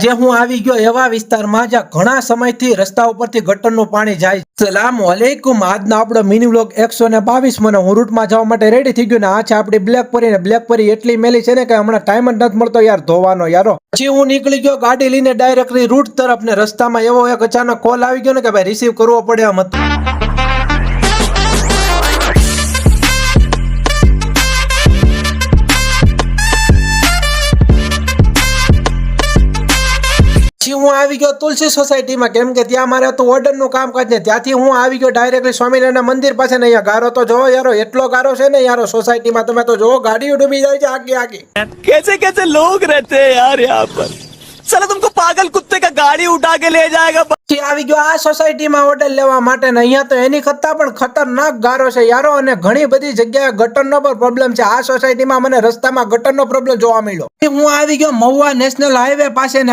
જે હું આવી ગયો એવા વિસ્તારમાં જ્યાં ઘણા સમયથી રસ્તા ઉપરથી ગટરનું પાણી જાય. સલામ વાલેકુમ. આજનો આપણો મિની વ્લોગ 122 મને હું રૂટમાં જવા માટે રેડી થઈ ગયો ને આ છે આપણી બ્લેકપરી ને બ્લેકપરી એટલી મેલી છે ને કે હમણાં ટાઈમ જ નથી મળતો યાર ધોવાનો યારો. પછી હું નીકળી ગયો ગાડી લઈને ડાયરેક્ટલી રૂટ તરફ ને રસ્તામાં એવો એક અચાનક કોલ આવી ગયો ને કે ભાઈ રિસીવ કરવો પડે એમ હતું. હું આવી ગયો તુલસી સોસાયટીમાં કેમ કે ત્યાં મારે હતું ઓર્ડરનું કામકાજ ને ત્યાંથી હું આવી ગયો ડાયરેક્ટલી સ્વામિનારાયણ મંદિર પાસે ને અહીંયા ગારો તો જોવો યારો એટલો ગારો છે ને યારો સોસાયટીમાં તમે તો જોવો ગાડીઓ ડૂબી જાય છે આખી આખી. कैसे कैसे लोग रहते हैं यार यहाँ पर साला तुमको पागल कुत्ते का गाड़ी उठा के ले जाएगा. પછી આવી ગયો આ સોસાયટીમાં ઓર્ડર લેવા માટે ને અહીંયા તો એની કરતાં પણ ખતરનાક ગારો છે યારો અને ઘણી બધી જગ્યાએ ગટરનો પણ પ્રોબ્લેમ છે. આ સોસાયટીમાં મને રસ્તામાં ગટરનો પ્રોબ્લેમ જોવા મળ્યો. હું આવી ગયો મહુવા નેશનલ હાઈવે પાસે ને